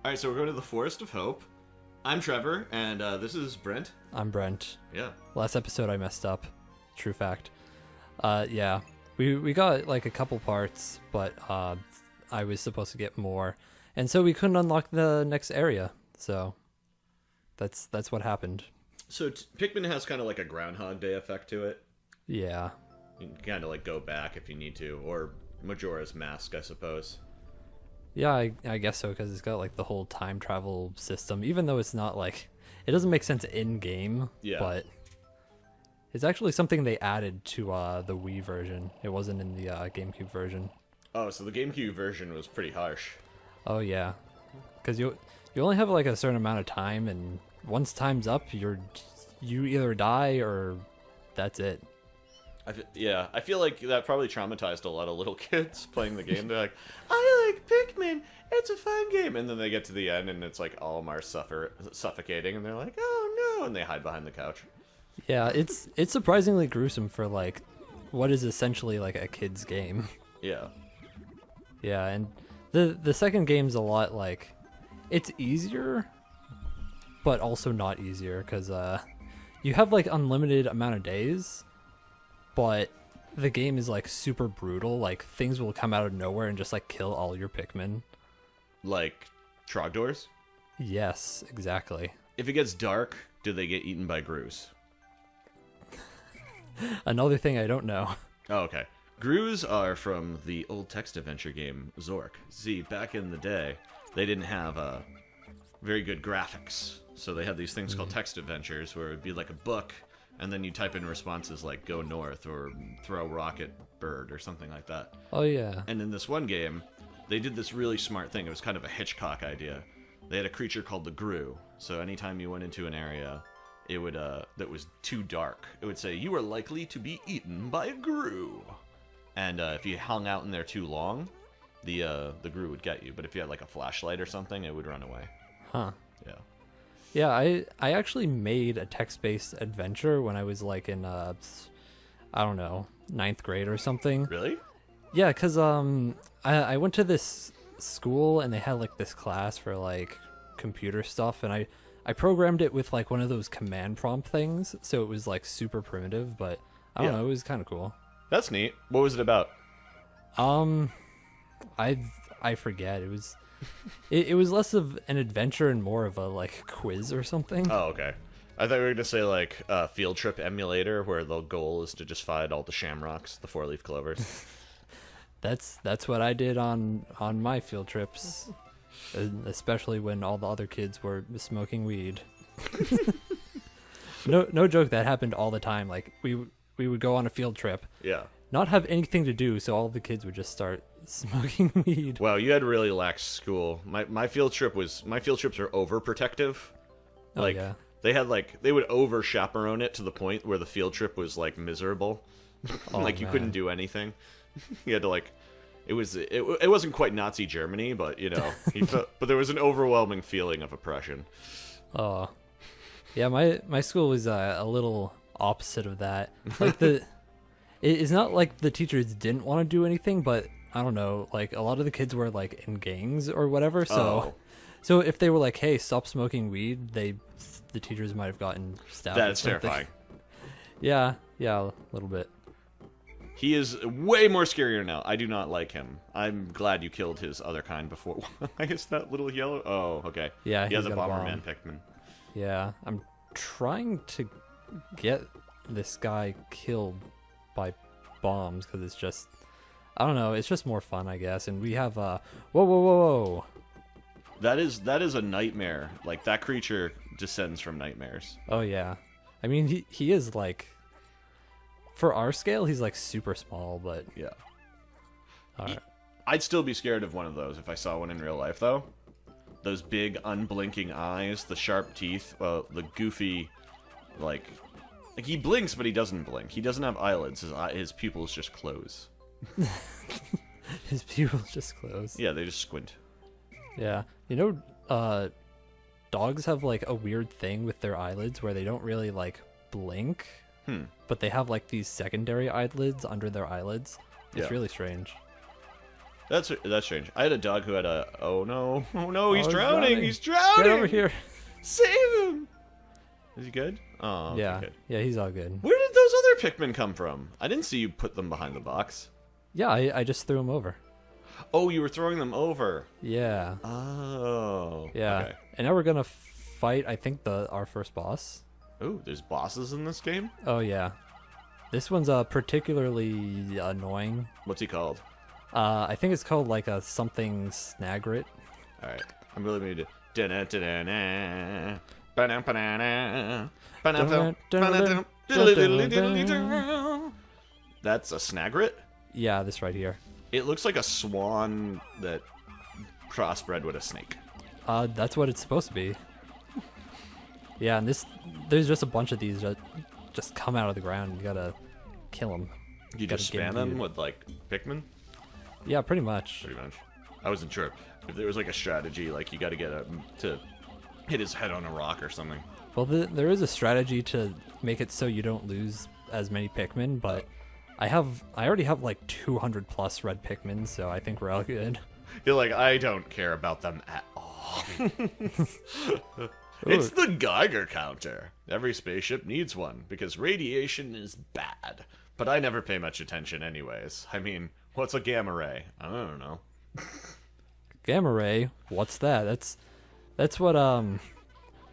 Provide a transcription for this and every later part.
All right, so we're going to the Forest of Hope. I'm Trevor, and this is Brent. I'm Brent. Yeah. Last episode I messed up. True fact. Yeah. We got like a couple parts, but I was supposed to get more. And so we couldn't unlock the next area. So that's what happened. So Pikmin has kind of like a Groundhog Day effect to it. Yeah. You can kind of like go back if you need to, or Majora's Mask, I suppose. Yeah, I guess so, because it's got like the whole time travel system, even though it's not like, it doesn't make sense in game, Yeah. But it's actually something they added to the Wii version. It wasn't in the GameCube version. Oh, so the GameCube version was pretty harsh. Oh yeah, because you only have like a certain amount of time, and once time's up, you either die or that's it. I feel like that probably traumatized a lot of little kids playing the game. They're like, I like Pikmin, it's a fun game. And then they get to the end and it's like Olimar suffocating and they're like, oh no, and they hide behind the couch. Yeah, it's surprisingly gruesome for like what is essentially like a kid's game. Yeah. Yeah, and the second game's a lot like, it's easier, but also not easier, because you have like unlimited amount of days, but the game is like super brutal. Like things will come out of nowhere and just like kill all your Pikmin. Like Trogdors? Yes, exactly. If it gets dark, do they get eaten by Groos? Another thing I don't know. Oh, okay. Groos are from the old text adventure game Zork. See, back in the day, they didn't have very good graphics. So they had these things called text adventures where it would be like a book, and then you type in responses like go north or throw rocket bird or something like that. Oh yeah. And in this one game, they did this really smart thing. It was kind of a Hitchcock idea. They had a creature called the Groo. So anytime you went into an area, it would that was too dark, it would say you are likely to be eaten by a Groo. And if you hung out in there too long, the Groo would get you. But if you had like a flashlight or something, it would run away. Huh. Yeah. Yeah, I actually made a text-based adventure when I was like in I don't know, 9th grade or something. Really? Yeah, because I went to this school and they had like this class for like computer stuff, and I programmed it with like one of those command prompt things, so it was like super primitive, but I don't know, it was kind of cool. That's neat. What was it about? I forget. It was less of an adventure and more of a like quiz or something. Oh, okay. I thought we were going to say like a field trip emulator where the goal is to just find all the shamrocks, the 4-leaf clovers. That's what I did on my field trips, especially when all the other kids were smoking weed. No joke, that happened all the time. Like we would go on a field trip. Yeah. Not have anything to do, so all the kids would just start smoking weed. Wow, you had really lax school. My field trips are overprotective. Oh, Like yeah. they would over chaperone it to the point where the field trip was like miserable. Oh, like you man. couldn't do anything. You had to like it wasn't quite Nazi Germany, but you know, but there was an overwhelming feeling of oppression. Oh, yeah. My school was a little opposite of that. Like it's not like the teachers didn't want to do anything, but I don't know. Like a lot of the kids were like in gangs or whatever. So if they were like, "Hey, stop smoking weed," the teachers might have gotten stabbed. That's or something. terrifying. Yeah, a little bit. He is way more scarier now. I do not like him. I'm glad you killed his other kind before. I guess that little yellow. Oh, okay. Yeah, he has he's a got a Bomberman bomb. Pikmin. Yeah, I'm trying to get this guy killed by bombs because it's just, I don't know, it's just more fun, I guess. And we have whoa. That is a nightmare. Like that creature descends from nightmares. Oh yeah, I mean he is like, for our scale, he's like super small, but Yeah. alright. I'd still be scared of one of those if I saw one in real life, though. Those big, unblinking eyes, the sharp teeth, the goofy, like he blinks, but he doesn't blink. He doesn't have eyelids. His pupils just close. His pupils just close. Yeah, they just squint. Yeah, dogs have like a weird thing with their eyelids where they don't really like blink, but they have like these secondary eyelids under their eyelids. It's Yeah. really strange. That's strange. I had a dog who had a. Oh no! Oh no! He's Oh, drowning! He's drowning! Get over here. Save him! Is he good? Oh, okay, Yeah. good. Yeah, he's all good. Where did those other Pikmin come from? I didn't see you put them behind the box. Yeah, I just threw him over. Oh, you were throwing them over. Yeah. Oh. Yeah. Okay. And now we're gonna fight, I think, our first boss. Oh, there's bosses in this game? Oh yeah. This one's particularly annoying. What's he called? I think it's called like a something Snagrit. Alright. I'm really going to That's a Snagrit? Yeah, this right here. It looks like a swan that crossbred with a snake. That's what it's supposed to be. Yeah, and there's just a bunch of these that just come out of the ground. You gotta kill them. You just spam them with, like, Pikmin? Yeah, pretty much. Pretty much. I wasn't sure if there was, like, a strategy, like, you gotta get to hit his head on a rock or something. Well, there is a strategy to make it so you don't lose as many Pikmin, but I already have, like, 200 plus red Pikmin, so I think we're all good. You're like, I don't care about them at all. It's the Geiger counter. Every spaceship needs one, because radiation is bad. But I never pay much attention anyways. I mean, what's a gamma ray? I don't know. Gamma ray? What's that? That's what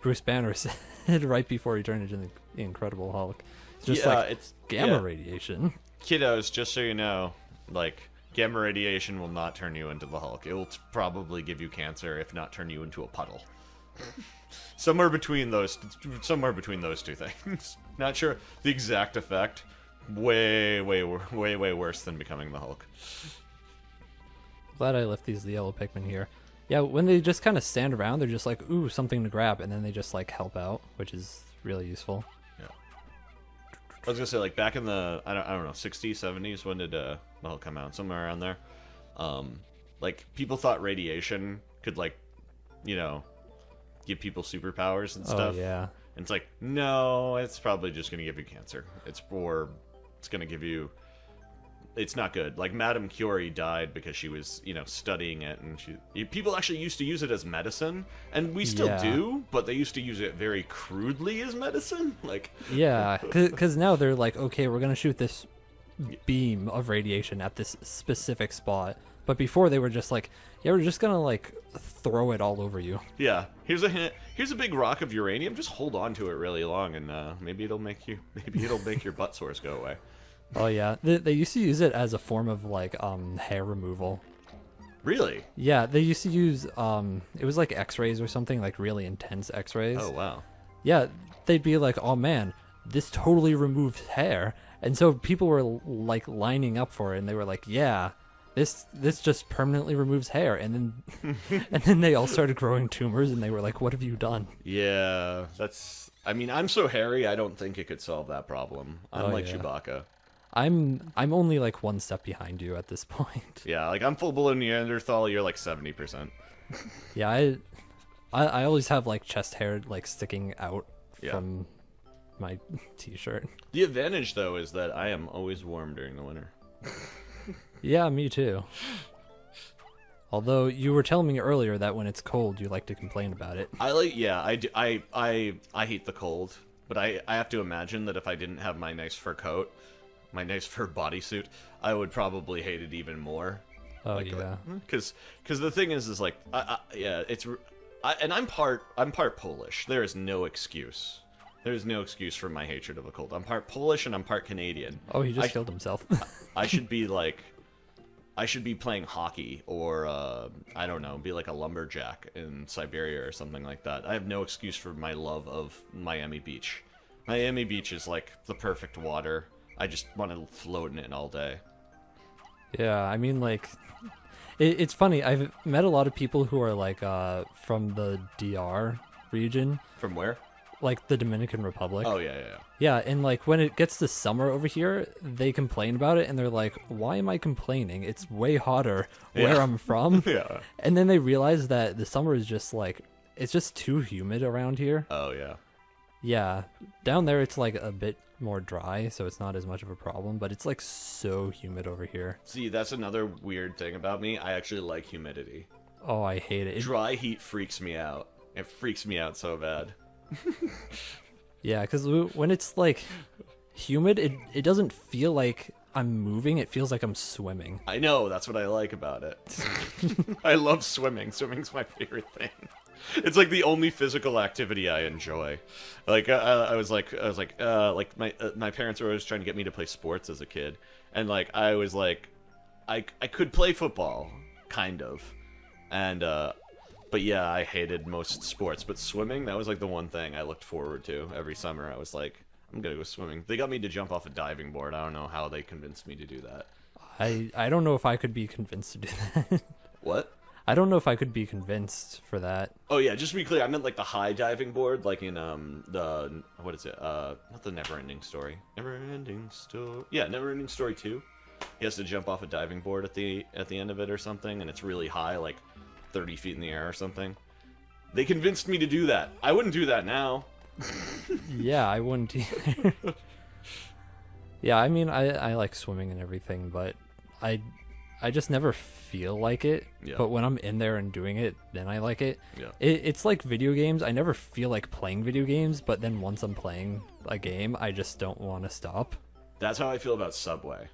Bruce Banner said right before he turned into the Incredible Hulk. It's just it's gamma radiation. Kiddos, just so you know, like, gamma radiation will not turn you into the Hulk. It will probably give you cancer, if not turn you into a puddle. Somewhere between those two things. Not sure the exact effect. Way worse than becoming the Hulk. Glad I left these yellow Pikmin here. Yeah, when they just kind of stand around, they're just like, ooh, something to grab, and then they just like help out, which is really useful. Yeah. I was gonna say, like, back in the I don't know 60s, 70s, when did the Hulk come out? Somewhere around there. Like, people thought radiation could, like, you know, give people superpowers and stuff. Oh yeah. And it's like, no, it's probably just gonna give you cancer. It's gonna give you. It's not good. Like, Madame Curie died because she was, you know, studying it, and people actually used to use it as medicine, and we still do, but they used to use it very crudely as medicine. Like, yeah, because now they're like, okay, we're gonna shoot this beam of radiation at this specific spot, but before they were just like, yeah, we're just gonna like throw it all over you. Yeah, here's a hint. Here's a big rock of uranium. Just hold on to it really long, and maybe it'll make your butt sores go away. Oh yeah, they used to use it as a form of like hair removal. Really? Yeah, they used to use it was like X-rays or something, like really intense X-rays. Oh wow. Yeah, they'd be like, oh man, this totally removes hair, and so people were like lining up for it, and they were like, yeah, this just permanently removes hair, and then they all started growing tumors, and they were like, what have you done? Yeah, that's. I mean, I'm so hairy, I don't think it could solve that problem. I'm like Chewbacca. I'm only like one step behind you at this point. Yeah, like, I'm full-blown Neanderthal, you're like 70%. Yeah, I always have like chest hair like sticking out from my t-shirt. The advantage, though, is that I am always warm during the winter. Yeah, me too. Although you were telling me earlier that when it's cold, you like to complain about it. I do. I hate the cold, but I have to imagine that if I didn't have my nice fur coat, my nice fur bodysuit, I would probably hate it even more. Oh yeah. Because the thing is like, and I'm part Polish. There is no excuse. There is no excuse for my hatred of a cold. I'm part Polish and I'm part Canadian. Oh, he just killed himself. I should be playing hockey, or I don't know, be like a lumberjack in Siberia or something like that. I have no excuse for my love of Miami Beach. Miami Beach is like the perfect water. I just want to float in it all day. Yeah, I mean, like, it's funny. I've met a lot of people who are like from the DR region. From where? Like the Dominican Republic. Oh yeah. Yeah, and like when it gets to summer over here, they complain about it, and they're like, "Why am I complaining? It's way hotter where I'm from." Yeah. And then they realize that the summer is just like, it's just too humid around here. Oh yeah. Yeah, down there it's like a bit more dry, so it's not as much of a problem, but it's like so humid over here. See, that's another weird thing about me. I actually like humidity. Oh, I hate it. Dry heat freaks me out. It freaks me out so bad. Yeah, because when it's like humid, it doesn't feel like I'm moving, it feels like I'm swimming. I know, that's what I like about it. I love swimming. Swimming's my favorite thing. It's like the only physical activity I enjoy. Like I was like my parents were always trying to get me to play sports as a kid, and like I was like, I could play football, kind of, and but yeah, I hated most sports. But swimming, that was like the one thing I looked forward to every summer. I was like, I'm gonna go swimming. They got me to jump off a diving board. I don't know how they convinced me to do that. I don't know if I could be convinced to do that. What? I don't know if I could be convinced for that. Oh yeah, just to be clear, I meant like the high diving board, like in the what is it? Not the Never-Ending Story. Never-Ending Story. Yeah, Never-Ending Story 2. He has to jump off a diving board at the end of it or something, and it's really high, like 30 feet in the air or something. They convinced me to do that. I wouldn't do that now. Yeah, I wouldn't either. Yeah, I mean, I like swimming and everything, but I just never feel like it. Yeah. But when I'm in there and doing it, then I like it. Yeah. It's like video games. I never feel like playing video games, but then once I'm playing a game, I just don't want to stop. That's how I feel about Subway.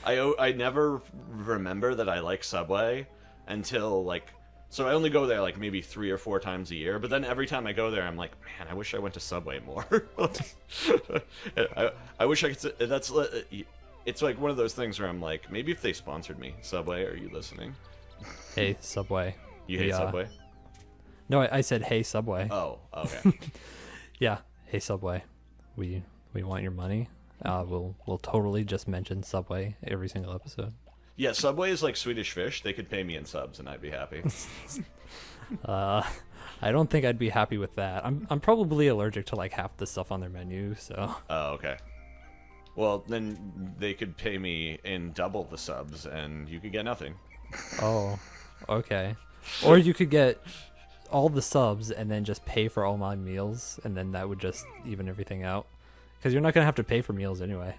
I never remember that I like Subway until like, so I only go there like maybe 3 or 4 times a year, but then every time I go there I'm like, man, I wish I went to Subway more. I wish I could. That's it's like one of those things where I'm like, maybe if they sponsored me. Subway, are you listening? Hey, Subway. You hate Subway? No, I said hey, Subway. Oh, okay. Yeah, hey, Subway. We want your money. We'll totally just mention Subway every single episode. Yeah, Subway is like Swedish Fish. They could pay me in subs and I'd be happy. I don't think I'd be happy with that. I'm probably allergic to like half the stuff on their menu, so. Oh, okay. Well, then they could pay me in double the subs and you could get nothing. Oh, okay. Or you could get all the subs and then just pay for all my meals, and then that would just even everything out. Because you're not going to have to pay for meals anyway.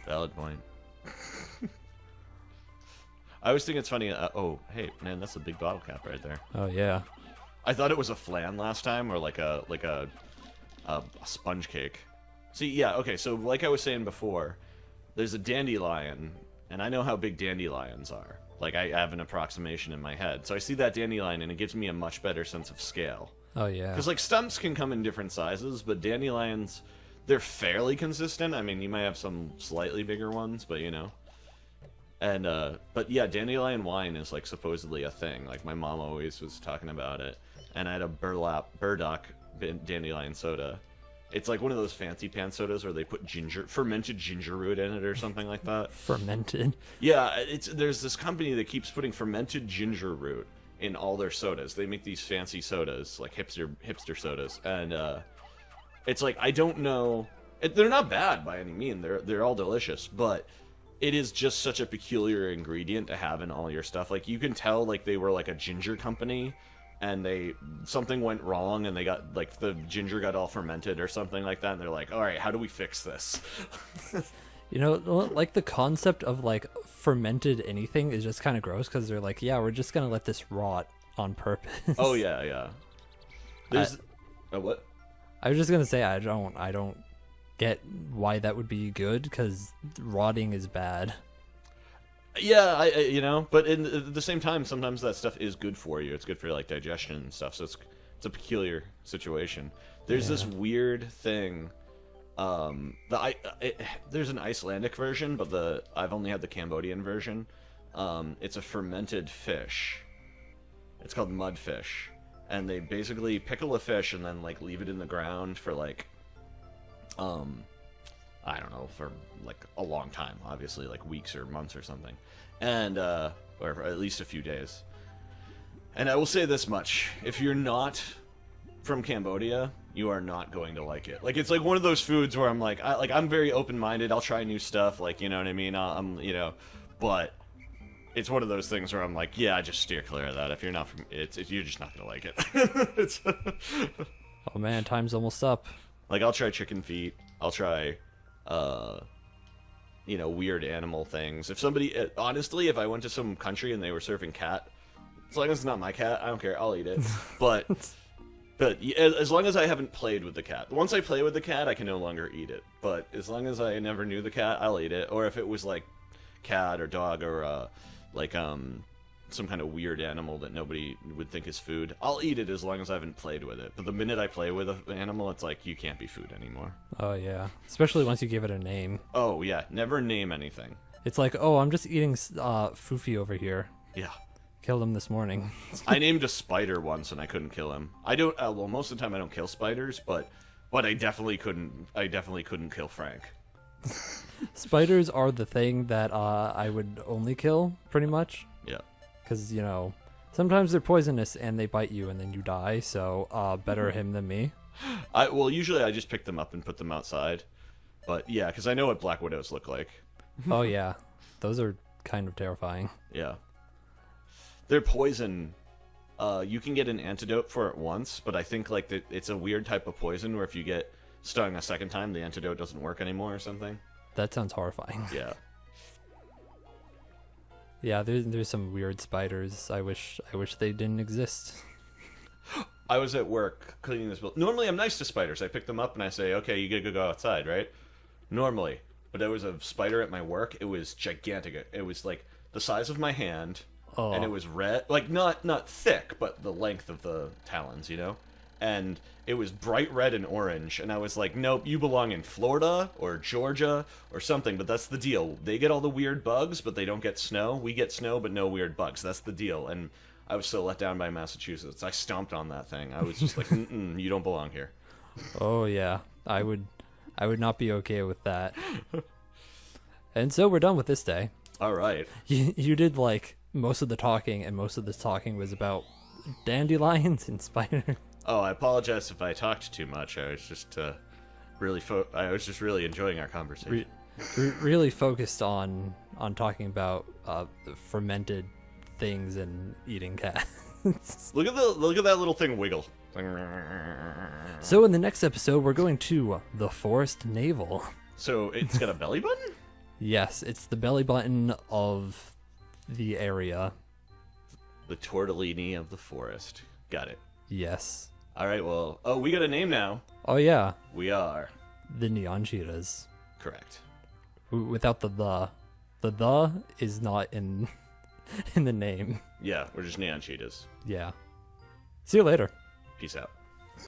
Valid point. I always think it's funny. Oh, hey, man, that's a big bottle cap right there. Oh, yeah. I thought it was a flan last time, or like a sponge cake. See, yeah, okay, so like I was saying before, there's a dandelion, and I know how big dandelions are. Like, I have an approximation in my head. So I see that dandelion, and it gives me a much better sense of scale. Oh, yeah. Because, like, stumps can come in different sizes, but dandelions, they're fairly consistent. I mean, you might have some slightly bigger ones, but, you know. And, but yeah, dandelion wine is, like, supposedly a thing. Like, my mom always was talking about it. And I had a burdock dandelion soda. It's like one of those fancy pan sodas where they put fermented ginger root in it or something like that. Fermented? Yeah, there's this company that keeps putting fermented ginger root in all their sodas. They make these fancy sodas, like hipster sodas, and it's like, I don't know. They're not bad by any means. They're all delicious, but it is just such a peculiar ingredient to have in all your stuff. Like, you can tell, like, they were like a ginger company, and something went wrong, and they got, like, the ginger got all fermented or something like that, and they're like, all right, how do we fix this? You know, like, the concept of, like, fermented anything is just kind of gross, because they're like, yeah, we're just gonna let this rot on purpose. Oh, yeah. There's... what? I was just gonna say, I don't get why that would be good, because rotting is bad. Yeah, you know, but at the same time, sometimes that stuff is good for you. It's good for, like, digestion and stuff, so it's a peculiar situation. There's this weird thing. There's an Icelandic version, but I've only had the Cambodian version. It's a fermented fish. It's called mudfish. And they basically pickle a fish and then, like, leave it in the ground for, like, I don't know, for like a long time, obviously, like weeks or months or something, and or at least a few days. And I will say this much: if you're not from Cambodia, you are not going to like it. Like, it's like one of those foods where I'm like, I'm very open-minded. I'll try new stuff, like, you know what I mean. You know, but it's one of those things where I'm like, yeah, just steer clear of that. If you're not from, you're just not gonna like it. Oh man, time's almost up. Like, I'll try chicken feet. I'll try, weird animal things. If somebody, honestly, if I went to some country and they were serving cat, as long as it's not my cat, I don't care. I'll eat it. But as long as I haven't played with the cat. Once I play with the cat, I can no longer eat it. But as long as I never knew the cat, I'll eat it. Or if it was like cat or dog or some kind of weird animal that nobody would think is food, I'll eat it as long as I haven't played with it. But the minute I play with an animal, it's like, you can't be food anymore. Oh yeah, especially once you give it a name. Oh yeah, never name anything. It's like, oh, I'm just eating Foofy over here. Yeah. Killed him this morning. I named a spider once and I couldn't kill him. I don't. Well, most of the time I don't kill spiders, but I definitely couldn't. I definitely couldn't kill Frank. Spiders are the thing that I would only kill, pretty much. Yeah. Because sometimes they're poisonous and they bite you and then you die. So better him than me. Usually I just pick them up and put them outside. But yeah, because I know what black widows look like. Oh yeah, those are kind of terrifying. Yeah. Their poison, you can get an antidote for it once, but I think like it's a weird type of poison where if you get stung a second time, the antidote doesn't work anymore or something. That sounds horrifying. Yeah. Yeah, there's some weird spiders. I wish they didn't exist. I was at work cleaning this building. Normally I'm nice to spiders. I pick them up and I say, okay, you gotta go outside, right? Normally. But there was a spider at my work. It was gigantic. It was like the size of my hand. Oh. And it was red, like not thick, but the length of the talons, and it was bright red and orange, and I was like, nope, you belong in Florida or Georgia or something. But that's the deal. They get all the weird bugs, but they don't get snow. We get snow, but no weird bugs. That's the deal. And I was so let down by Massachusetts. I stomped on that thing. I was just like, you don't belong here. Oh yeah, I would not be okay with that. And so we're done with this day. All right. You did like most of the talking, and most of this talking was about dandelions and spiders. Oh, I apologize if I talked too much. I was just really enjoying our conversation. Really focused on talking about fermented things and eating cats. Look at that little thing wiggle. So in the next episode, we're going to the forest navel. So it's got a belly button? Yes, it's the belly button of the area. The tortellini of the forest. Got it. Yes. All right, well, we got a name now. Oh yeah. We are the NeonCheetahs. correct. Without the the is not in the name. Yeah, we're just NeonCheetahs. Yeah. See you later. Peace out.